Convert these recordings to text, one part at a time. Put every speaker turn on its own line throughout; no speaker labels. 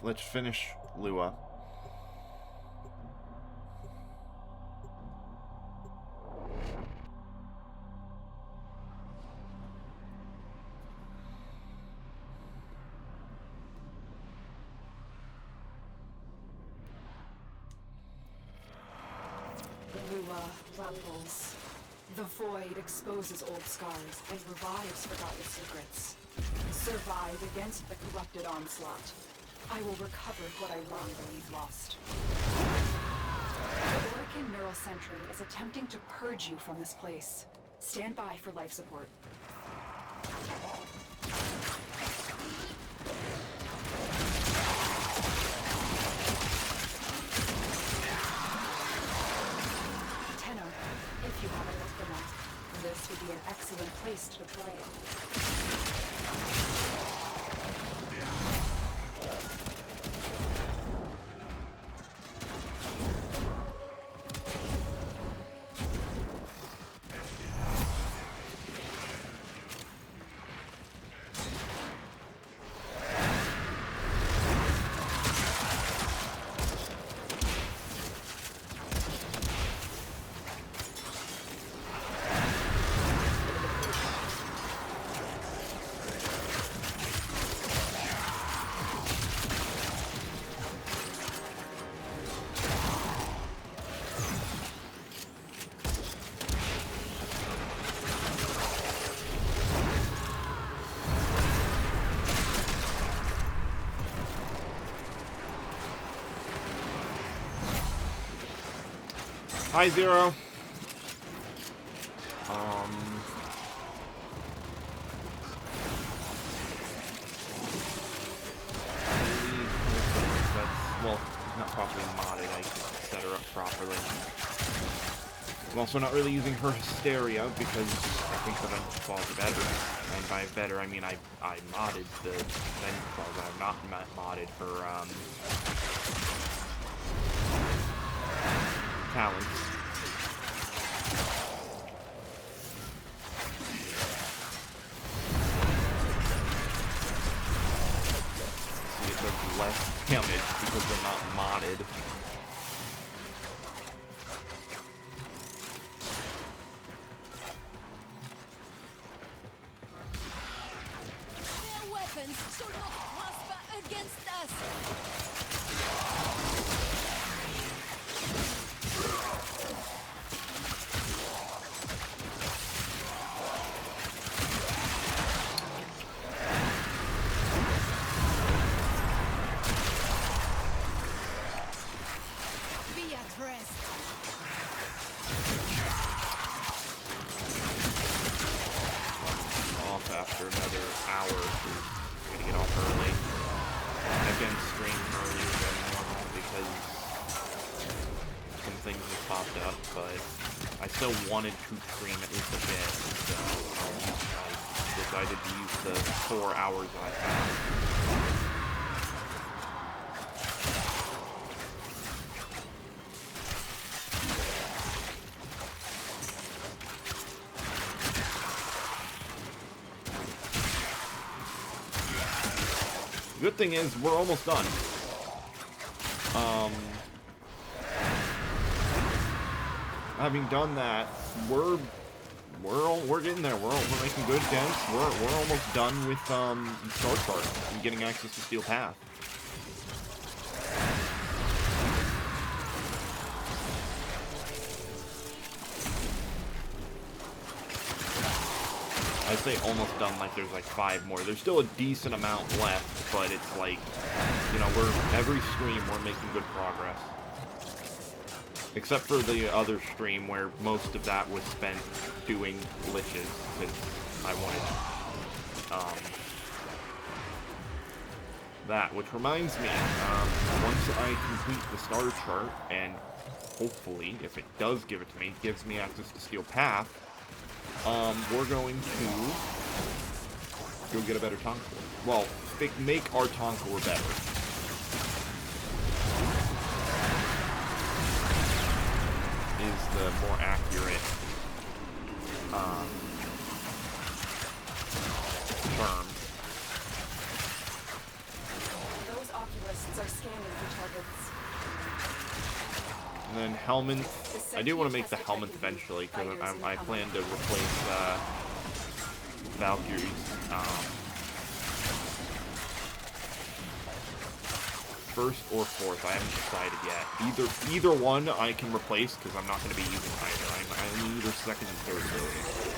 let's finish Lua.
Lua rumbles. The void exposes old scars and revives forgotten secrets. Survive against the corrupted onslaught. I will recover what I long believe lost. The Oricon Neural Sentry is attempting to purge you from this place. Stand by for life support. If you haven't looked enough, this would be an excellent place to deploy it.
Hi, Zero. Well, not properly modded. I can set her up properly. I'm also not really using her hysteria because I think the vent claws are better. And by better, I mean I modded the vent claws. I have not modded her talents. See, it does less damage because they're not modded.
Their weapons should not prosper against us.
After another hour, I'm gonna get off early. I've been streaming earlier than normal because some things have popped up, but I still wanted to stream at least a bit, so I decided to use the 4 hours I have. Good thing is, we're almost done. Having done that, we're getting there. We're making good dents. We're almost done with starchart and getting access to Steel Path. I say almost done, like there's like 5 more. There's still a decent amount left, but it's like, you know, every stream we're making good progress. Except for the other stream where most of that was spent doing glitches, because I wanted that. Which reminds me, once I complete the star chart, and hopefully, if it does give it to me, it gives me access to Steel Path, we're going to go get a better Tonk Core. Well, make our Tonk Core better. Is the more accurate term.
Those Beasts are scanning for targets.
And then helmets. I do want to make the helmets eventually, because I plan to replace Valkyrie's first or fourth. I haven't decided yet. Either one I can replace, because I'm not going to be using either. I only either second and third ability.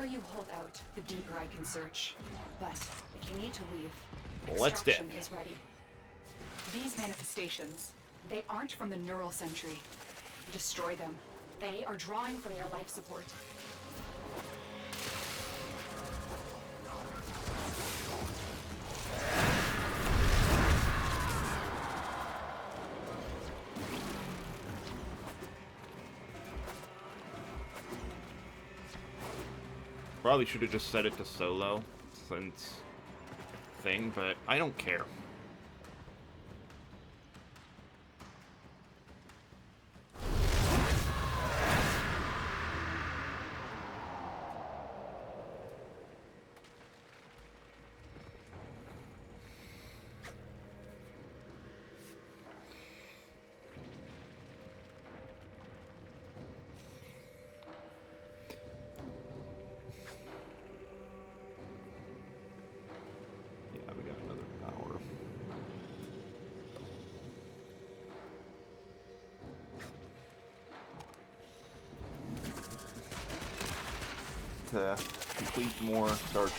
You hold out, the deeper I can search. But if you need to leave,
well, let's dip.
extraction is ready. These manifestations, they aren't from the neural sentry. Destroy them. They are drawing from your life support.
Probably should have just set it to solo, since thing, but I don't care. To complete more starchart.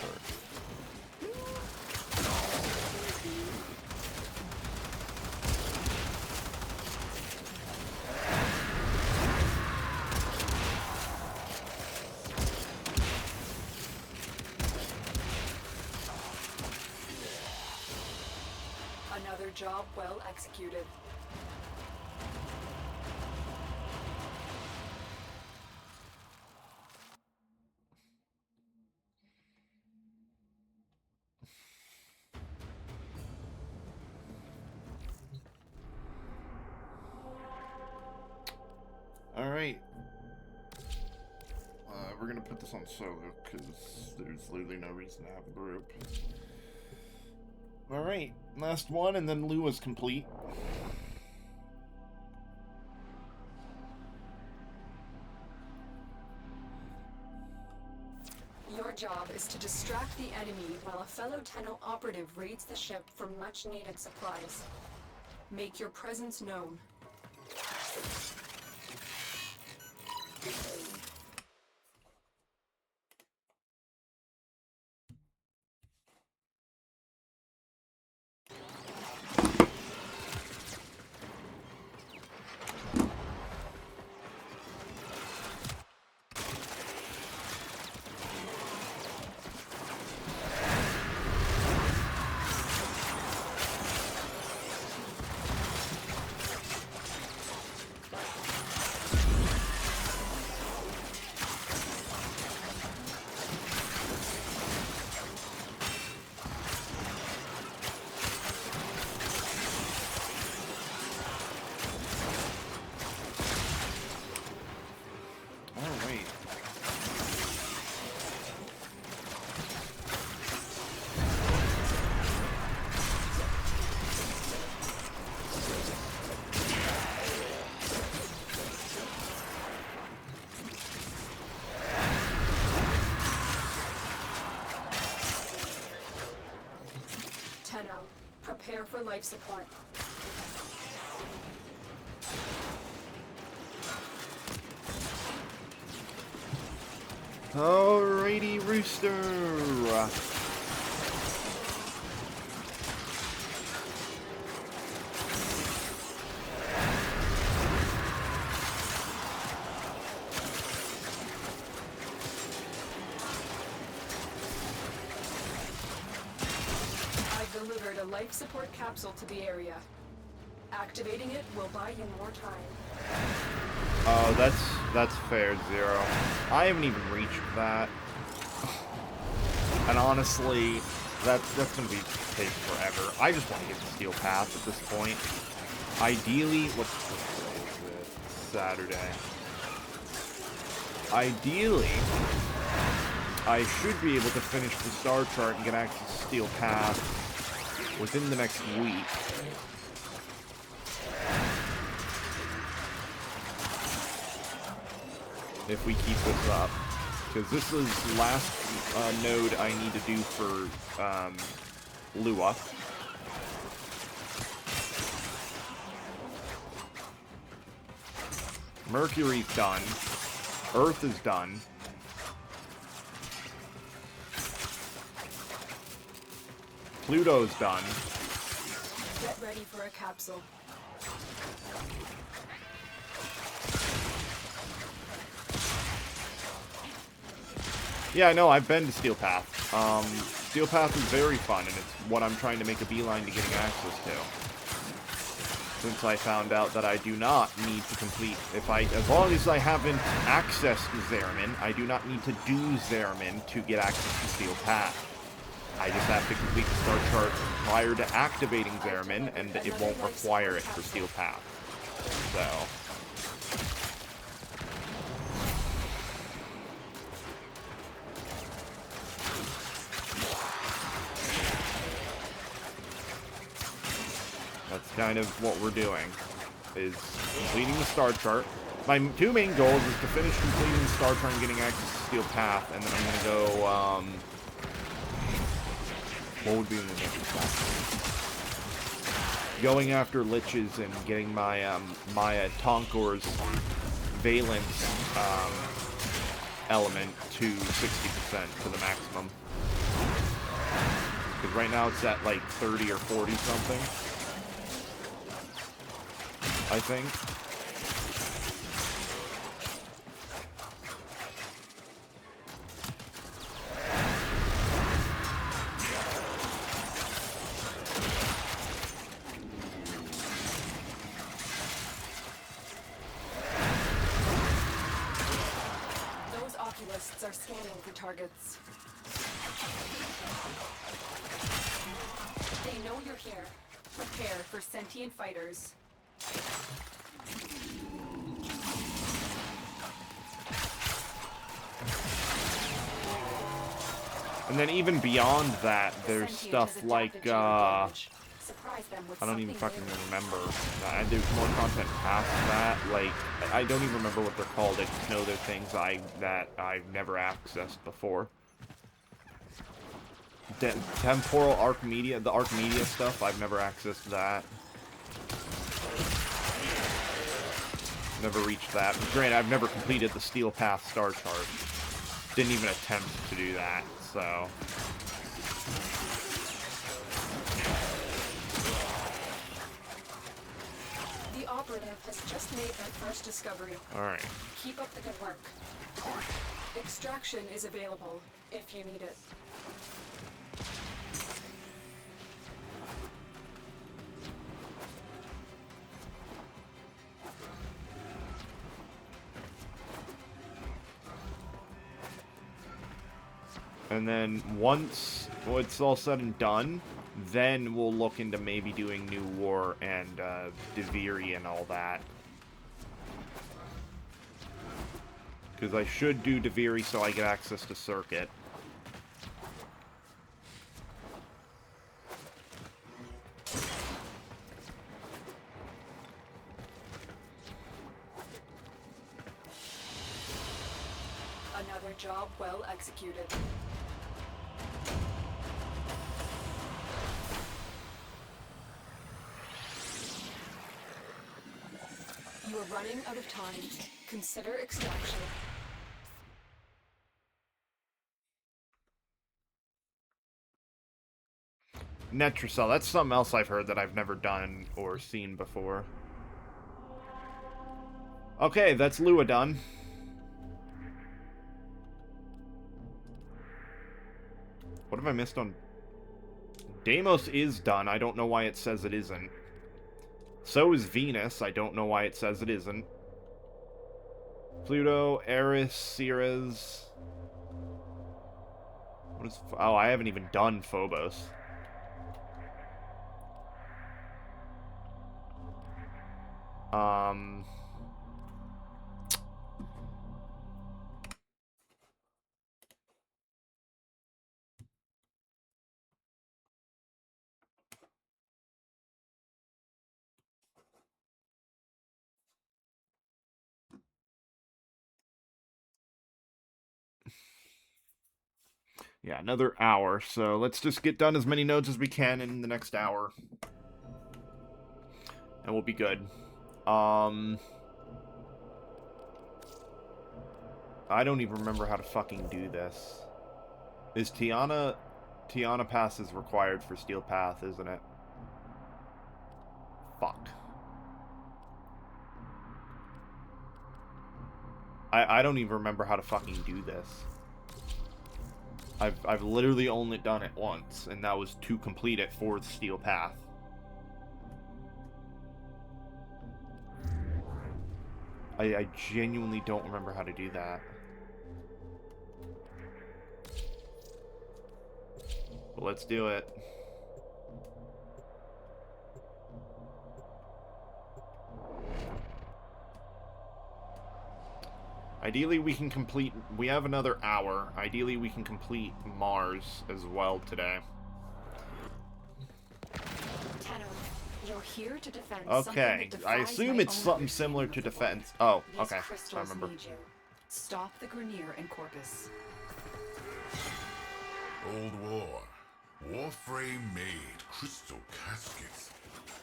Another job well executed.
Alright. We're gonna put this on solo, because there's literally no reason to have a group. Alright, last one, and then Lua's complete.
Your job is to distract the enemy while a fellow Tenno operative raids the ship for much-needed supplies. Make your presence known. Prepare for life support.
Alrighty, Rooster.
life support capsule to the area. Activating it will buy you more time.
Oh, that's fair, Zero. I haven't even reached that. And honestly, that's gonna take forever. I just want to get the steel path at this point. Ideally, what's today? Is it Saturday? Ideally, I should be able to finish the star chart and get access to steel path within the next week. If we keep this up. Because this is the last node I need to do for Lua. Mercury's done. Earth is done. Pluto's done.
Get ready for a capsule.
Yeah, I know, I've been to Steel Path. Steel Path is very fun, and it's what I'm trying to make a beeline to getting access to. Since I found out that I do not need to complete, as long as I haven't accessed Zariman, I do not need to do Zariman to get access to Steel Path. I just have to complete the star chart prior to activating Zariman, and it won't require it for Steel Path. So... that's kind of what we're doing, is completing the star chart. My two main goals is to finish completing the star chart and getting access to Steel Path, and then I'm going to go, what would be the next step? Going after Liches and getting my, Maya Tonkor's Valence, element to 60% to the maximum. Because right now it's at, like, 30 or 40 something. I think.
Those oculists are scanning for targets. They know you're here. Prepare for sentient fighters.
And then even beyond that, there's stuff like, I don't even fucking remember. There's more content past that. Like, I don't even remember what they're called. I just know they're things that I've never accessed before. Temporal Archimedia, the Archimedia stuff, I've never accessed that. Never reached that. But granted, I've never completed the Steel Path star chart. Didn't even attempt to do that, so...
The operative has just made their first discovery.
Alright.
Keep up the good work. Extraction is available if you need it.
And then once it's all said and done, then we'll look into maybe doing New War and Deviri and all that. Because I should do Deviri so I get access to Circuit.
Another job well executed. You are running out of time. Consider extraction.
Netracell, that's something else I've heard that I've never done or seen before. Okay, that's Lua done. What have I missed on Deimos is done. I don't know why it says it isn't. So is Venus. I don't know why it says it isn't. Pluto, Eris, Ceres. What is... Oh, I haven't even done Phobos. Yeah, another hour. So let's just get done as many nodes as we can in the next hour. And we'll be good. I don't even remember how to fucking do this. Is Tiana Pass is required for Steel Path, isn't it? Fuck. I don't even remember how to fucking do this. I've literally only done it once, and that was to complete it for the Steel Path. I genuinely don't remember how to do that. But let's do it. Ideally, we can complete... We have another hour. Ideally, we can complete Mars as well today.
Tenno, you're here to defend
Okay, I assume it's something similar to defense. Oh, okay, I remember.
Stop the Grineer and Corpus.
Old war. Warframe made crystal caskets.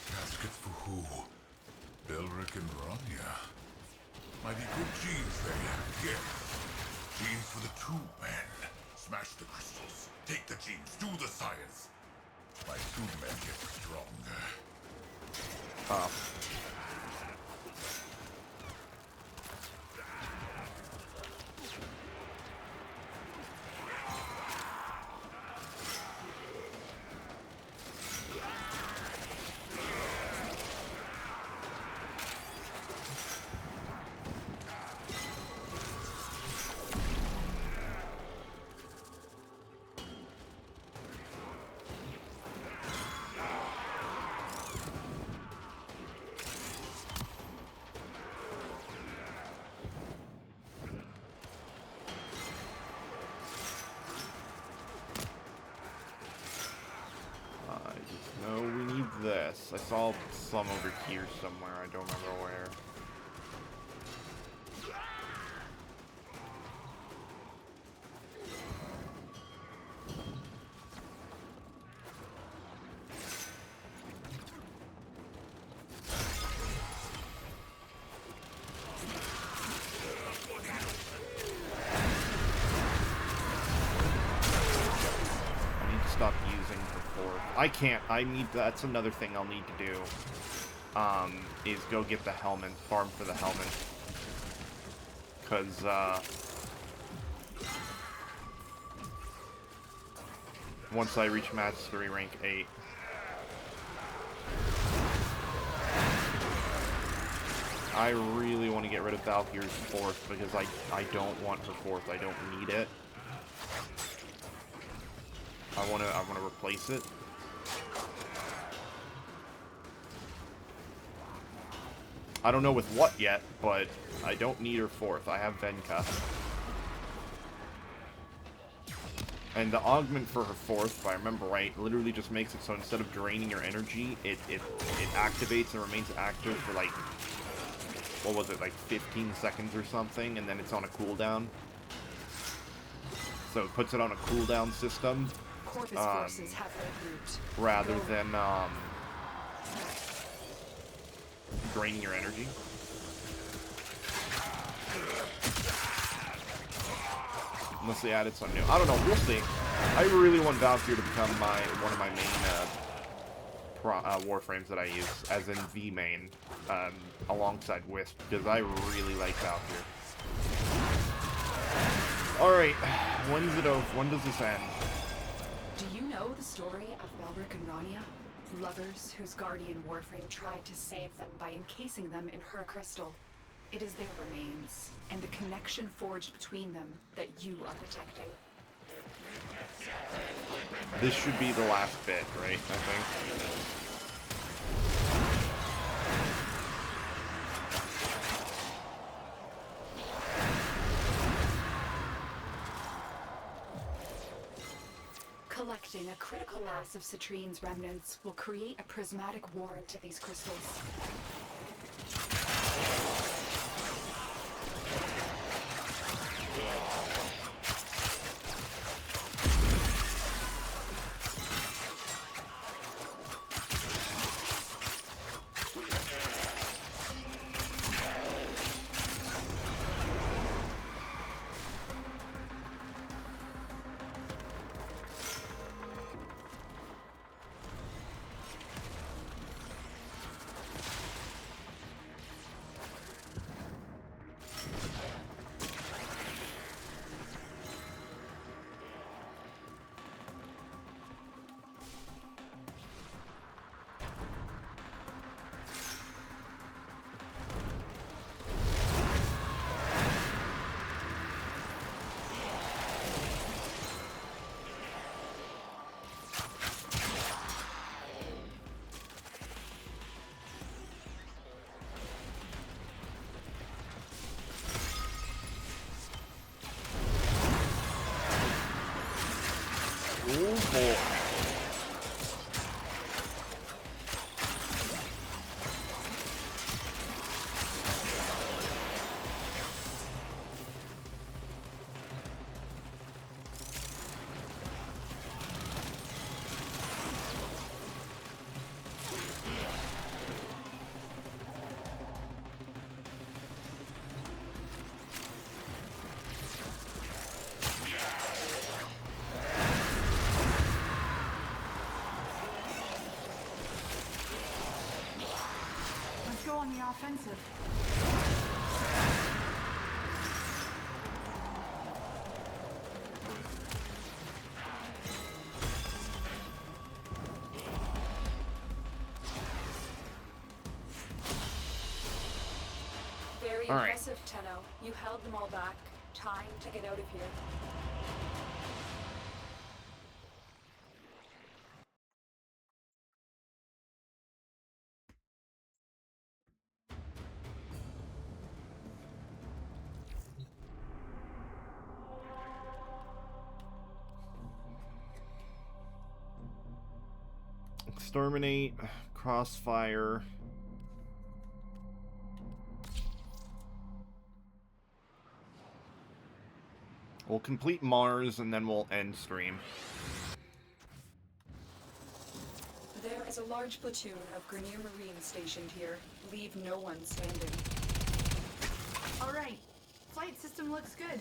Caskets for who? Belric and Rania. Mighty good genes they have, yes. Genes for the two men. Smash the crystals. Take the genes. Do the science. My two men get stronger.
Oh. This. I saw some over here somewhere. I don't remember where. I can't. That's another thing I'll need to do. Is go get the helmet, farm for the helmet. Cause, once I reach match 3 rank 8. I really want to get rid of Valkyrie's 4th because I don't want her 4th. I don't need it. I wanna replace it. I don't know with what yet, but I don't need her 4th. I have Venka. And the augment for her 4th, if I remember right, literally just makes it so instead of draining your energy, it activates and remains active for like, what was it, like 15 seconds or something, and then it's on a cooldown. So it puts it on a cooldown system.
Corpus forces have regrouped.
Rather than, draining your energy. Unless they added something new. I don't know, we'll see. I really want Valkyrie to become one of my main warframes that I use, as in the main, alongside Wisp, because I really like Valkyrie. Alright, when's it over? When does this end?
Do you know know the story of Belric and Rania? Lovers whose guardian Warframe tried to save them by encasing them in her crystal. It is their remains, and the connection forged between them that you are protecting.
This should be the last bit, right? I think.
Collecting a critical mass of Citrine's remnants will create a prismatic ward to these crystals.
Oh boy.
Let's go on the offensive. Very
All right.
impressive, Tenno. You held them all back. Time to get out of here.
Exterminate, crossfire. We'll complete Mars and then we'll end stream.
There is a large platoon of Grenier Marines stationed here. Leave no one standing. All right. Flight system looks good.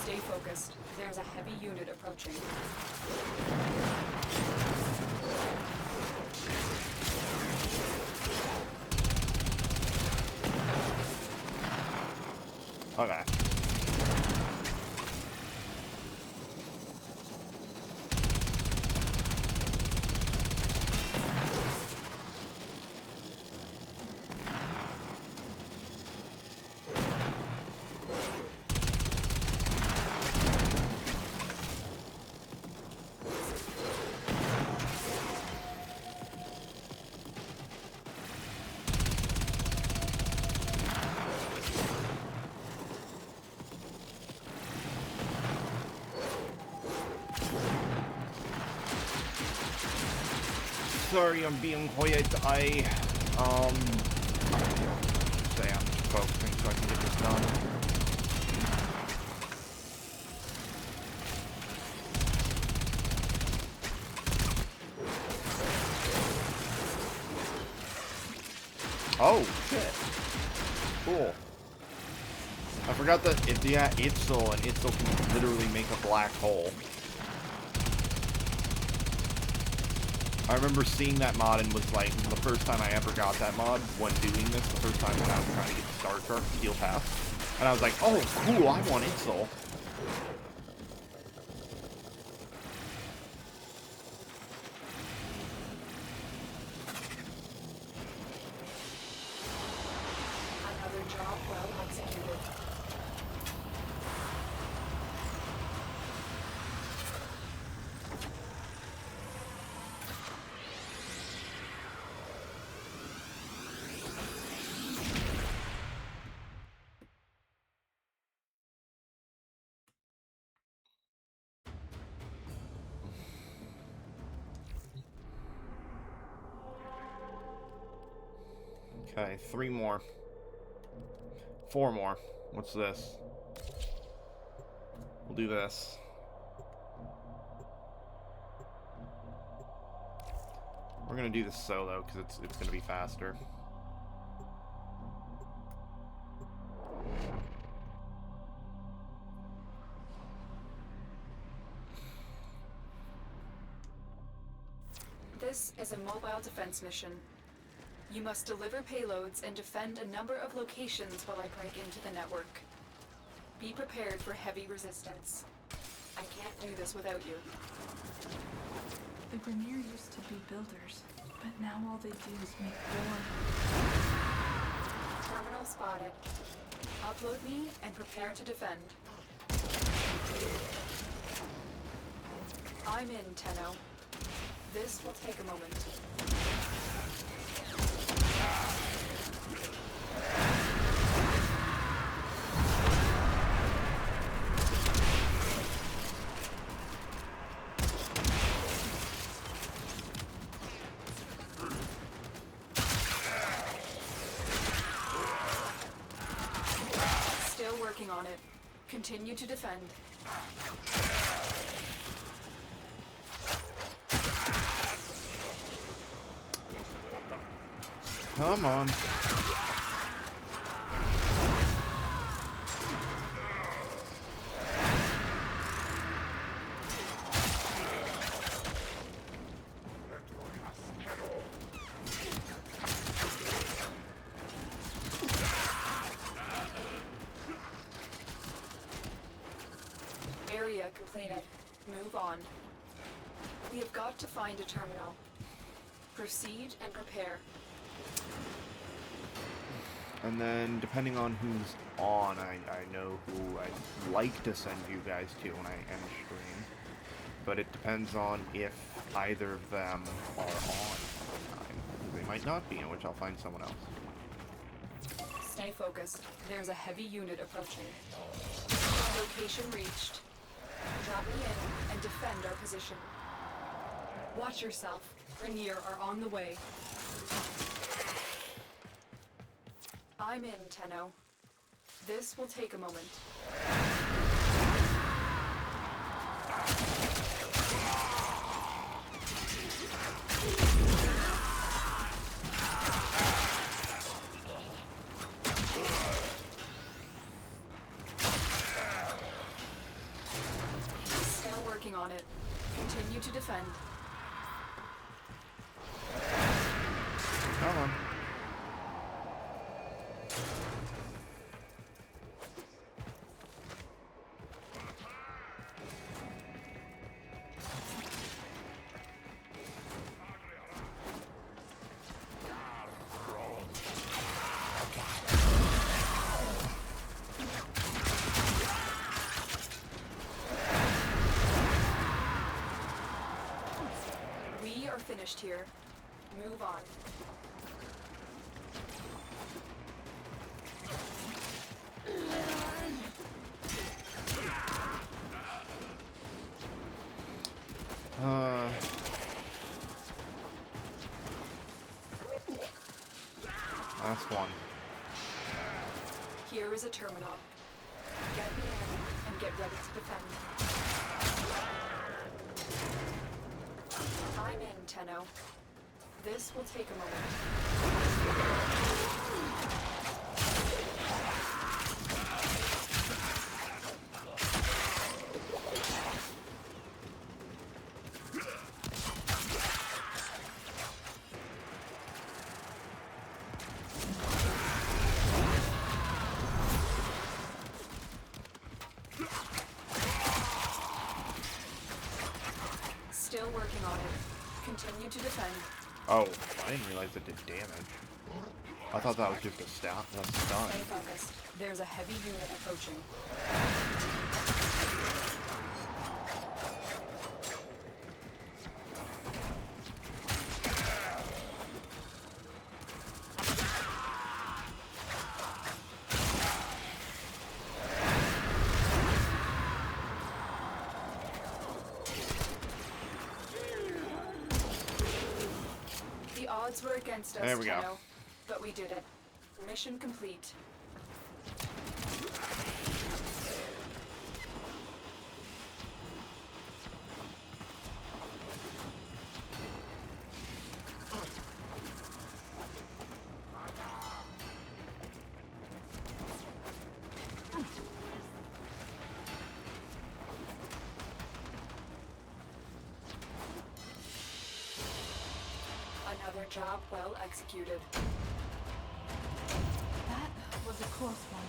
Stay focused. There's a heavy unit approaching.
Okay. sorry I'm being quiet. Say I'm just focusing so I can get this done. Oh, shit. Cool. I forgot that, yeah, Itzel, and Itzel can literally make a black hole. I remember seeing that mod and was like, the first time I ever got that mod, when doing this, the first time when I was trying to get the Star Chart Steel Pass, and I was like, oh, cool, I want Itzel.
Another job well executed.
Okay, 3 more. 4 more. What's this? We'll do this. We're gonna do this solo because it's gonna be faster.
This is a mobile defense mission. You must deliver payloads and defend a number of locations while I break into the network. Be prepared for heavy resistance. I can't do this without you.
The Grineer used to be builders, but now all they do is make war.
Terminal spotted. Upload me and prepare to defend. I'm in, Tenno. This will take a moment. Still working on it. Continue to defend.
Come on.
Area completed. Move on. We have got to find a terminal. Proceed and prepare.
And then, depending on who's on, I know who I'd like to send you guys to when I end stream. But it depends on if either of them are on at the time. They might not be, in which I'll find someone else.
Stay focused. There's a heavy unit approaching. Location reached. Drop me in and defend our position. Watch yourself. Grineer are on the way. I'm in, Tenno. This will take a moment. Still working on it. Continue to defend.
Come on.
We are finished here. Move on.
Last one.
Here is a terminal. Get me in and get ready to defend. I'm in, Tenno. This will take a moment. Still working on it. Continue to defend.
Oh, I didn't realize it did damage. I thought that was just a stun.
Stay focused. There's a heavy unit approaching. The odds were against us,
There we go.
Tenno, but we did it. Mission complete. Another job well executed.
That was a close one.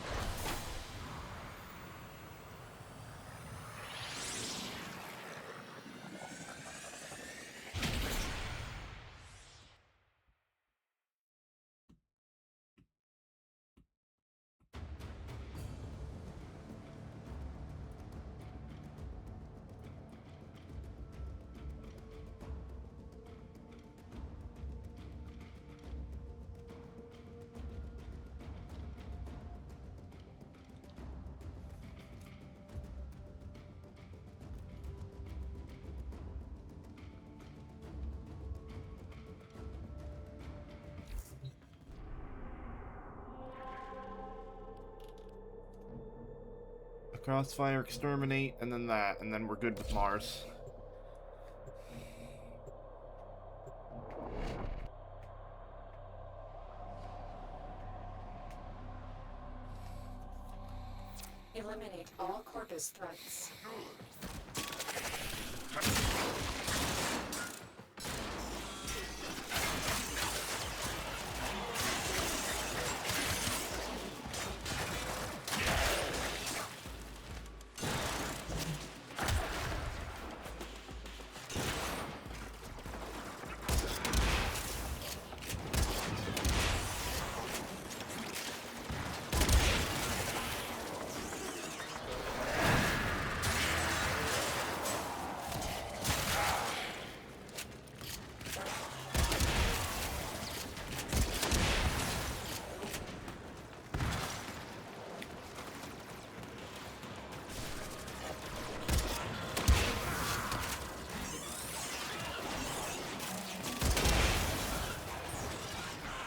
Crossfire, exterminate, and then that, and then we're good with Mars.
Eliminate all Corpus threats.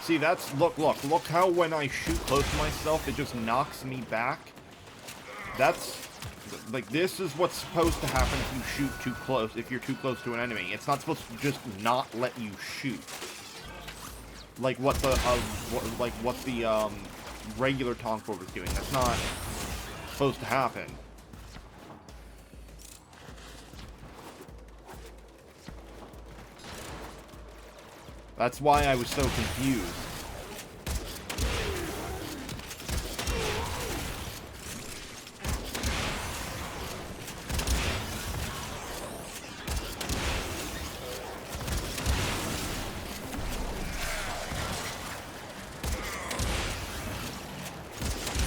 See, that's, look how when I shoot close to myself, it just knocks me back. That's, like, this is what's supposed to happen if you shoot too close, if you're too close to an enemy. It's not supposed to just not let you shoot. Like what the, regular Tonk was doing. That's not supposed to happen. That's why I was so confused.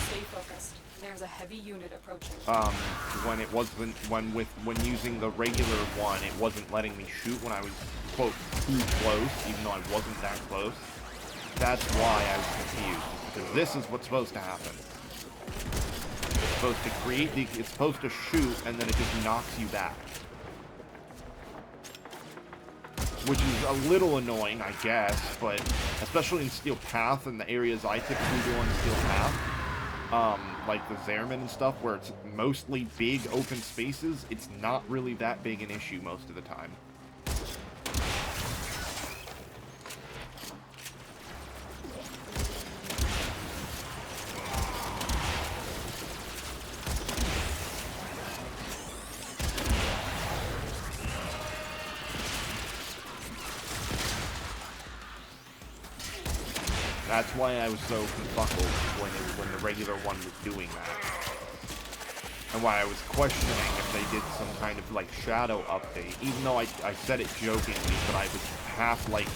Stay focused. There's a heavy unit approaching.
When using the regular one, it wasn't letting me shoot when I was, quote, too close, even though I wasn't that close. That's why I was confused. Because this is what's supposed to happen. It's supposed to create the, it's supposed to shoot, and then it just knocks you back. which is a little annoying, I guess, but especially in Steel Path and the areas I typically do on Steel Path, like the Zerman and stuff, where it's mostly big open spaces, it's not really that big an issue most of the time. That's why I was so confuzzled when the regular one was doing that. And why I was questioning if they did some kind of, like, shadow update. Even though I said it jokingly, but I was half, like,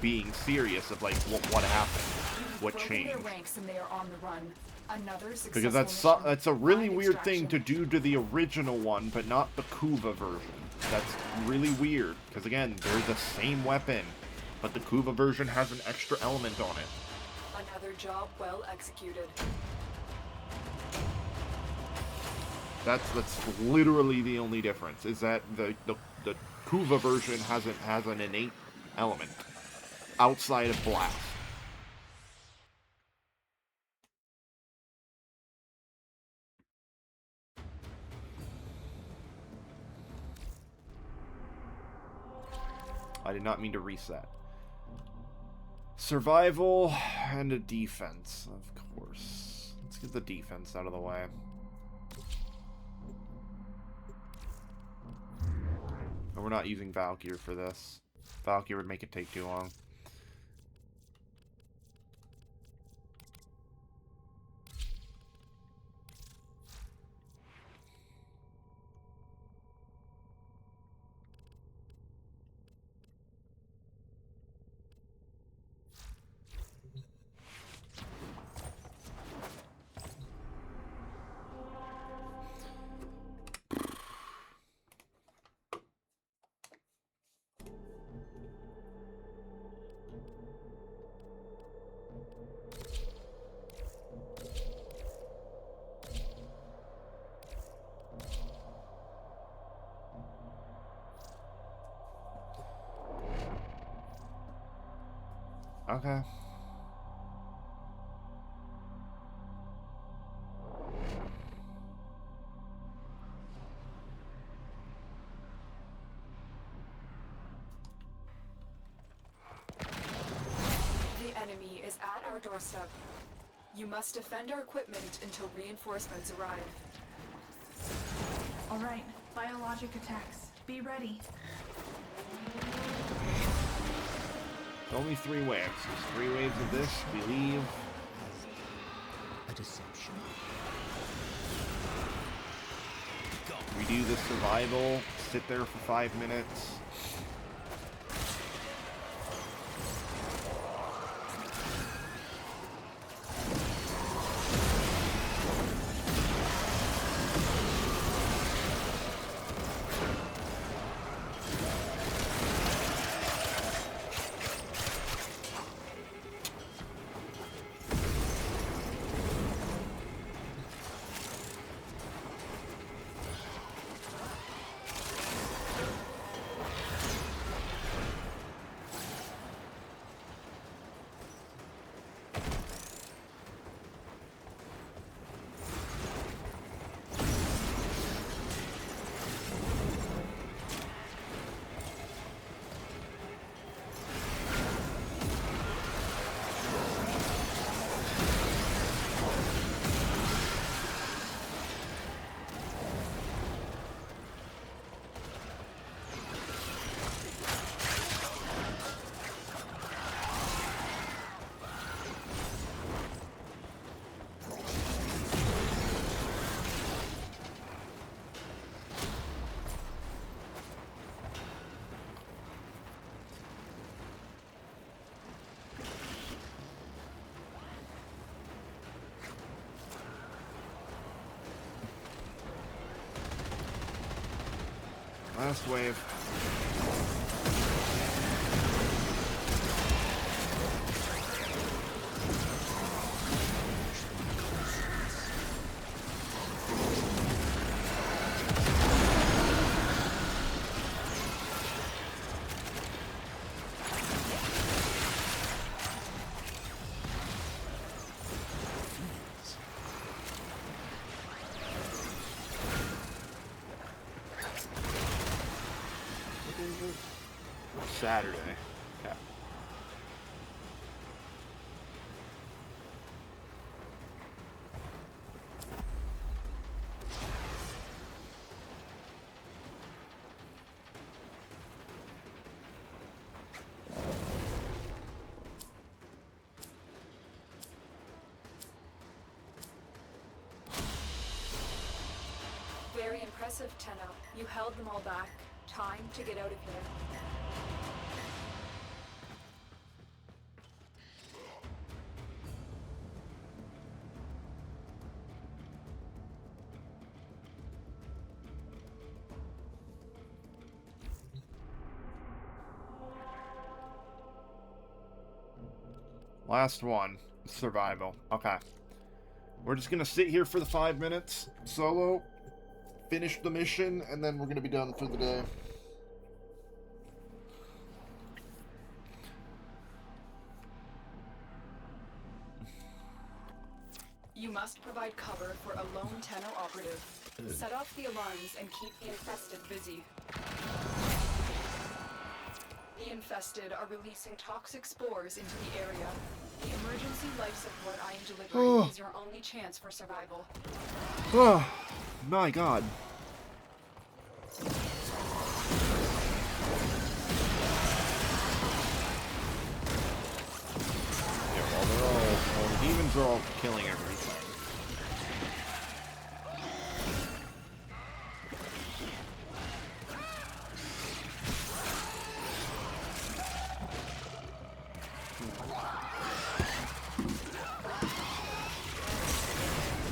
being serious of, like, what happened? What changed?
Their ranks and they are on the run. Another
Because that's a really weird thing to do to the original one, but not the Kuva version. That's really weird. Because, again, they're the same weapon, but the Kuva version has an extra element on it.
Another job well executed.
That's literally the only difference, is that the Kuva version has an innate element outside of Blast. I did not mean to reset. Survival and a defense, of course. Let's get the defense out of the way. And we're not using Valkyr for this. Valkyr would make it take too long. Okay.
The enemy is at our doorstep. You must defend our equipment until reinforcements arrive.
All right, biologic attacks. Be ready.
Only 3 waves. There's 3 waves of this. We leave.
A deception.
We do the survival. Sit there for 5 minutes. Last wave. Saturday. Yeah.
Very impressive, Tenno. You held them all back. Time to get out of here.
Last one. Survival. Okay. We're just gonna sit here for the 5 minutes. Solo. Finish the mission, and then we're gonna be done for the day.
You must provide cover for a lone Tenno operative. Set off the alarms and keep the infested busy. The infested are releasing toxic spores into the area. The emergency life support I am delivering is your only chance for survival.
Oh, my God. Yeah, well, the demons are all killing everything.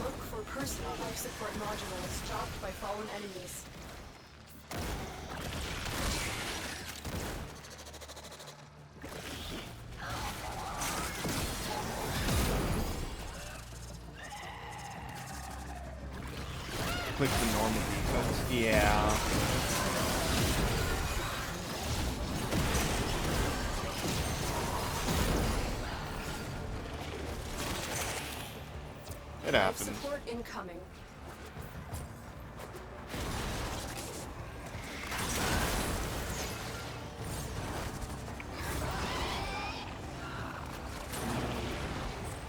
Look for personal life support modules dropped by fallen enemies.
Click the normal defense. Yeah. It
Life
happens.
support incoming.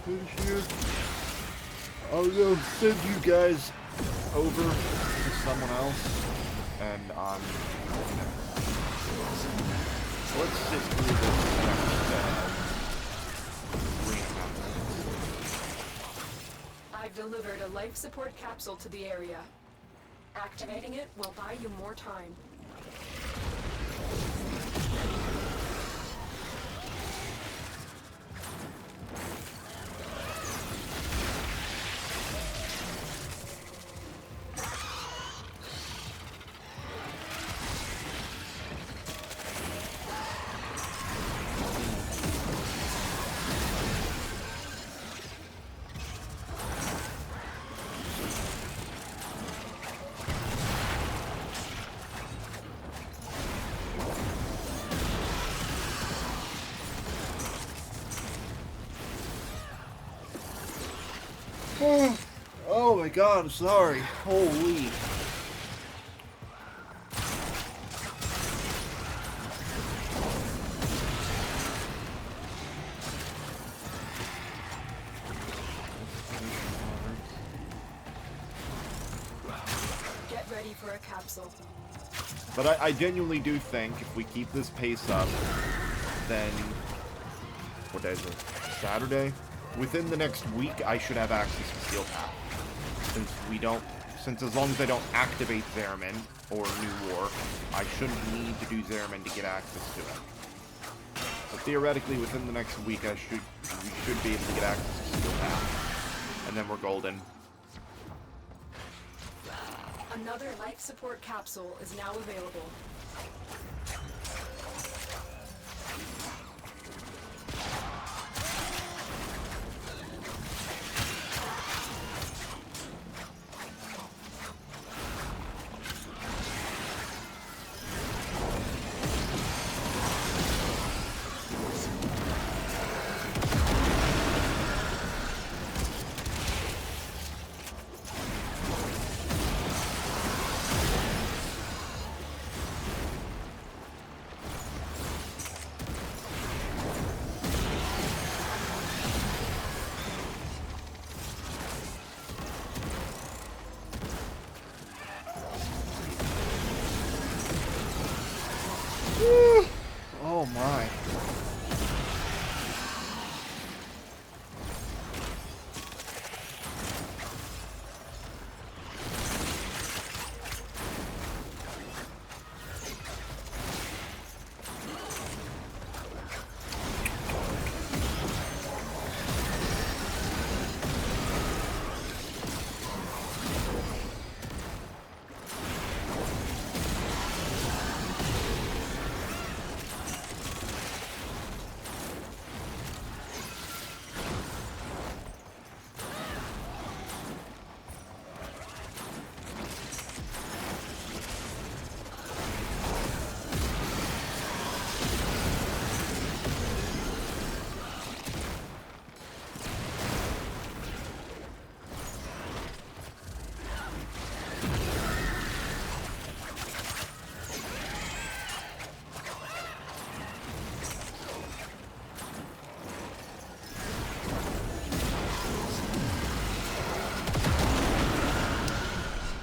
Here. I'll go send you guys over to someone else, and let's sit through this next 3.5 minutes.
I've delivered a life support capsule to the area. Activating it will buy you more time.
Oh my God, I'm sorry. Holy.
Get ready for a capsule.
But I genuinely do think if we keep this pace up, then what day is it? Saturday? Within the next week, I should have access to Steel Path. Since as long as I don't activate Zeramin or New War, I shouldn't need to do Zeramin to get access to it. But theoretically, within the next week, we should be able to get access to Steel Path. And then we're golden.
Another life support capsule is now available.
Oh my.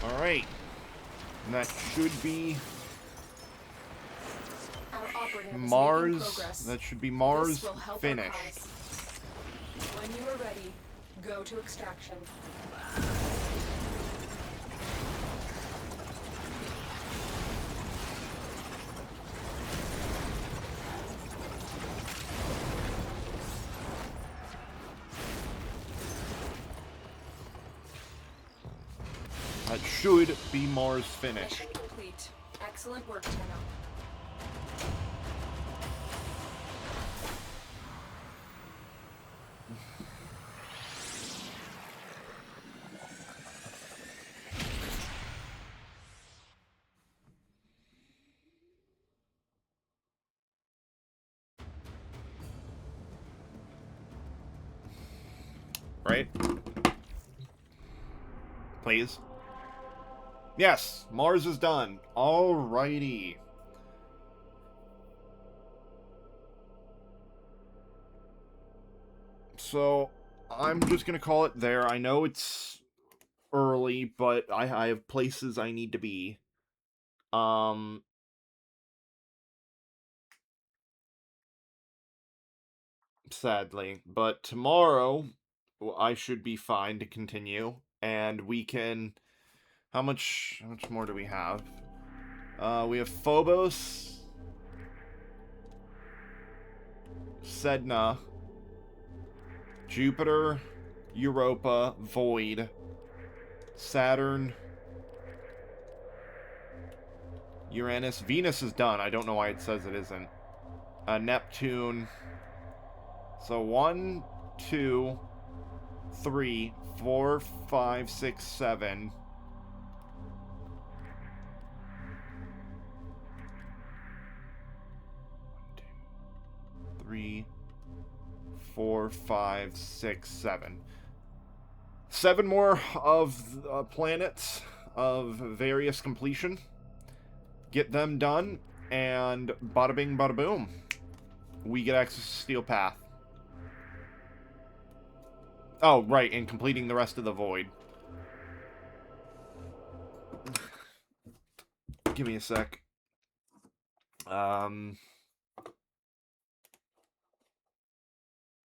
Alright. And that should be
Our operative is making
Mars.
progress.
That should be Mars
This will help our
finished.
cause. When you are ready, go to extraction.
That should be Mars finished.
Mission complete. Excellent work, Tenno.
Right? Please. Yes, Mars is done. Alrighty. So, I'm just gonna call it there. I know it's early, but I have places I need to be. Sadly. But tomorrow, I should be fine to continue. And we can... How much more do we have? We have Phobos, Sedna, Jupiter, Europa, Void, Saturn, Uranus. Venus is done. I don't know why it says it isn't. Neptune. So 1, 2, 3, 4, 5, 6, 7. 3, 4, 5, 6, 7. 7 more of planets of various completion. Get them done, and bada bing, bada boom. We get access to Steel Path. Oh, right, and completing the rest of the Void. Give me a sec.